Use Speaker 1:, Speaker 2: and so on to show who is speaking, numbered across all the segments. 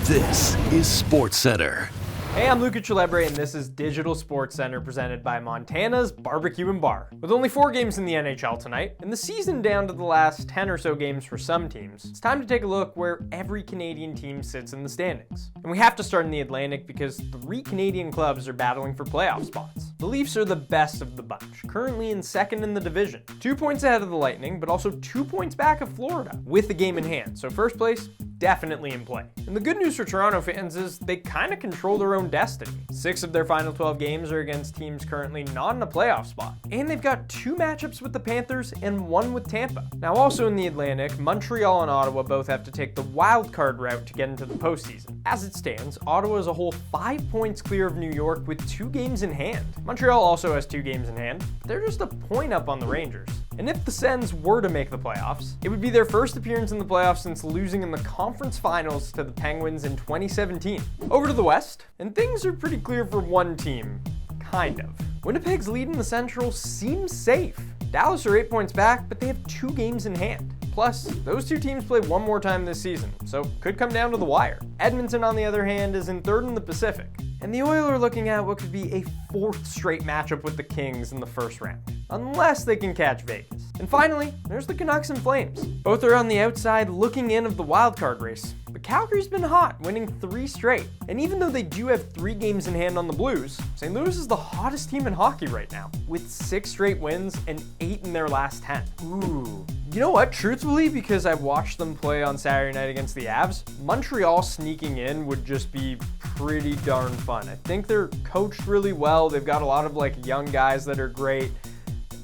Speaker 1: This is Sportscentre.
Speaker 2: Hey, I'm Luca Celebre, and this is Digital Sportscentre presented by Montana's Barbecue and Bar. With only 4 games in the NHL tonight, and the season down to the last 10 or so games for some teams, it's time to take a look where every Canadian team sits in the standings. And we have to start in the Atlantic because 3 Canadian clubs are battling for playoff spots. The Leafs are the best of the bunch, currently in second in the division. 2 points ahead of the Lightning, but also 2 points back of Florida, with the game in hand. So first place, definitely in play. And the good news for Toronto fans is they kind of control their own destiny. 6 of their final 12 games are against teams currently not in a playoff spot. And they've got 2 matchups with the Panthers and 1 with Tampa. Now also in the Atlantic, Montreal and Ottawa both have to take the wild card route to get into the postseason. As it stands, Ottawa is a whole 5 points clear of New York with 2 games in hand. Montreal also has 2 games in hand, but they're just a point up on the Rangers. And if the Sens were to make the playoffs, it would be their first appearance in the playoffs since losing in the conference finals to the Penguins in 2017. Over to the West, and things are pretty clear for one team, kind of. Winnipeg's lead in the Central seems safe. Dallas are 8 points back, but they have 2 games in hand. Plus, those 2 teams play one more time this season, so could come down to the wire. Edmonton, on the other hand, is in 3rd in the Pacific. And the Oilers are looking at what could be a 4th straight matchup with the Kings in the first round, unless they can catch Vegas. And finally, there's the Canucks and Flames. Both are on the outside looking in of the wildcard race, but Calgary's been hot, winning 3 straight. And even though they do have 3 games in hand on the Blues, St. Louis is the hottest team in hockey right now, with 6 straight wins and 8 in their last 10. Ooh. You know what, truthfully, because I watched them play on Saturday night against the Avs, Montreal sneaking in would just be pretty darn fun. I think they're coached really well. They've got a lot of young guys that are great.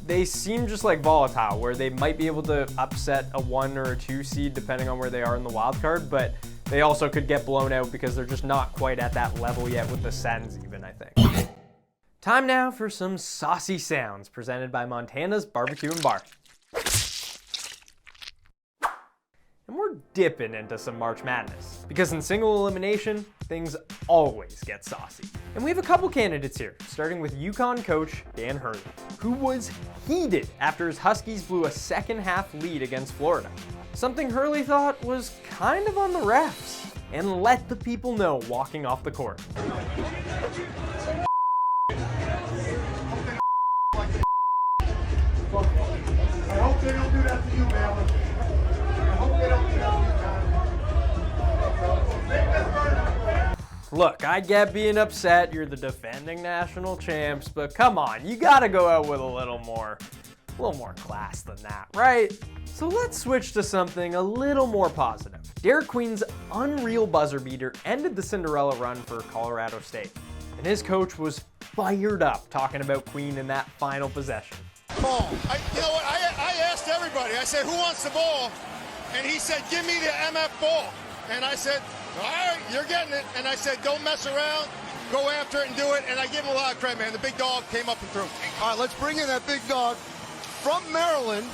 Speaker 2: They seem just volatile, where they might be able to upset a 1 or a 2 seed depending on where they are in the wild card, but they also could get blown out because they're just not quite at that level yet with the Sens even, I think. Time now for some Saucy Sounds presented by Montana's Barbecue and Bar. And we're dipping into some March Madness, because in single elimination, things always get saucy. And we have a couple candidates here, starting with UConn coach Dan Hurley, who was heated after his Huskies blew a second-half lead against Florida. Something Hurley thought was kind of on the refs, and let the people know walking off the court.
Speaker 3: I hope they don't do that to you, man.
Speaker 2: Look, I get being upset, you're the defending national champs, but come on, you gotta go out with a little more class than that, right? So let's switch to something a little more positive. Derek Queen's unreal buzzer beater ended the Cinderella run for Colorado State, and his coach was fired up talking about Queen in that final possession.
Speaker 4: Ball. I asked everybody, I said, who wants the ball? And he said, give me the MF ball. And I said, all right, you're getting it. And I said, don't mess around, go after it and do it. And I give him a lot of credit, man. The big dog came up and threw.
Speaker 5: All right, let's bring in that big dog from Maryland.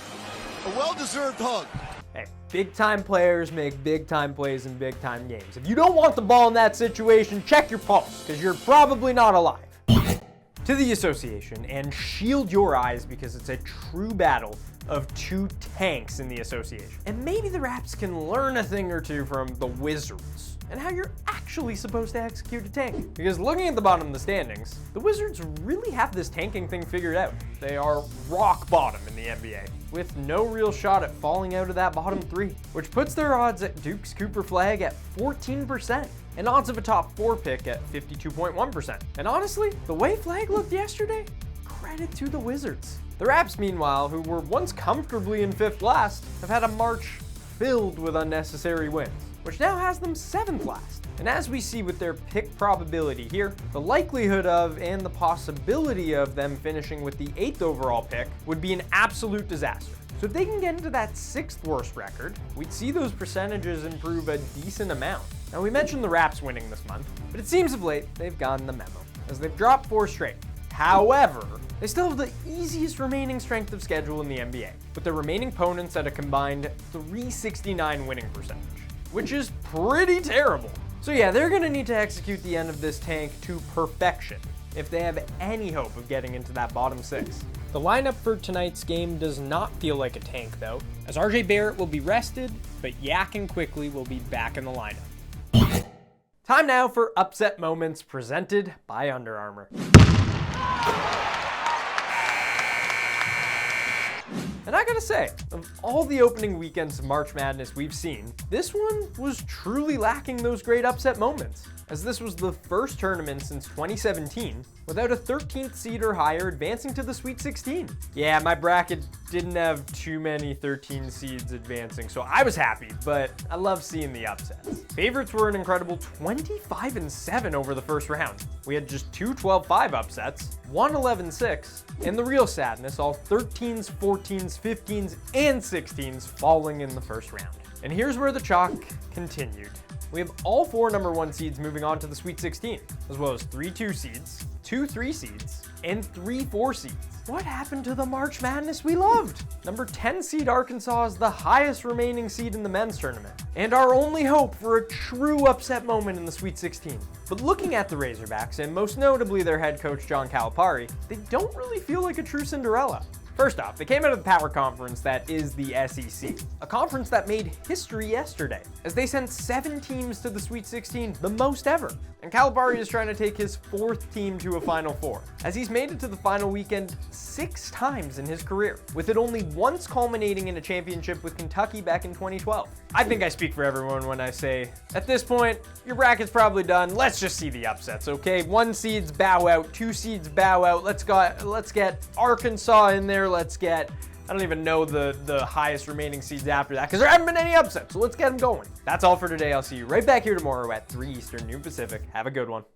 Speaker 5: A well-deserved hug.
Speaker 2: Hey, big-time players make big-time plays in big-time games. If you don't want the ball in that situation, check your pulse, because you're probably not alive. To the association, and shield your eyes because it's a true battle of 2 tanks in the association. And maybe the Raps can learn a thing or 2 from the Wizards and how you're actually supposed to execute a tank. Because looking at the bottom of the standings, the Wizards really have this tanking thing figured out. They are rock bottom in the NBA, with no real shot at falling out of that bottom 3, which puts their odds at Duke's Cooper Flag at 14%, and odds of a top 4 pick at 52.1%. And honestly, the way Flag looked yesterday, credit to the Wizards. The Raps, meanwhile, who were once comfortably in 5th last, have had a March filled with unnecessary wins, which now has them 7th last. And as we see with their pick probability here, the likelihood of and the possibility of them finishing with the 8th overall pick would be an absolute disaster. So if they can get into that 6th worst record, we'd see those percentages improve a decent amount. Now we mentioned the Raps winning this month, but it seems of late they've gotten the memo, as they've dropped 4 straight. However, they still have the easiest remaining strength of schedule in the NBA, with their remaining opponents at a combined 369 winning percentage, which is pretty terrible. So yeah, they're gonna need to execute the end of this tank to perfection if they have any hope of getting into that bottom 6. The lineup for tonight's game does not feel like a tank though, as RJ Barrett will be rested, but Yak and Quickly will be back in the lineup. Time now for upset moments presented by Under Armour. And I gotta say, of all the opening weekends of March Madness we've seen, this one was truly lacking those great upset moments, as this was the first tournament since 2017 without a 13th seed or higher advancing to the Sweet 16. Yeah, my bracket didn't have too many 13 seeds advancing, so I was happy, but I love seeing the upsets. Favorites were an incredible 25-7 over the first round. We had just two 12-5 upsets, one 11-6, and the real sadness, all 13s, 14s, 15s, and 16s falling in the first round. And here's where the chalk continued. We have all four number 1 seeds moving on to the Sweet 16, as well as 3 2 seeds, 2 3 seeds, and 3 4 seeds. What happened to the March Madness we loved? Number 10 seed Arkansas is the highest remaining seed in the men's tournament, and our only hope for a true upset moment in the Sweet 16. But looking at the Razorbacks, and most notably their head coach John Calipari, they don't really feel like a true Cinderella. First off, they came out of the power conference that is the SEC, a conference that made history yesterday, as they sent 7 teams to the Sweet 16, the most ever. And Calipari is trying to take his 4th team to a Final Four, as he's made it to the final weekend 6 times in his career, with it only once culminating in a championship with Kentucky back in 2012. I think I speak for everyone when I say, at this point, your bracket's probably done. Let's just see the upsets, okay? 1 seeds bow out, 2 seeds bow out. Let's get Arkansas in there. Let's get, I don't even know the highest remaining seeds after that, because there haven't been any upsets, so let's get them going. That's all for today. I'll see you right back here tomorrow at 3 Eastern, noon Pacific. Have a good one.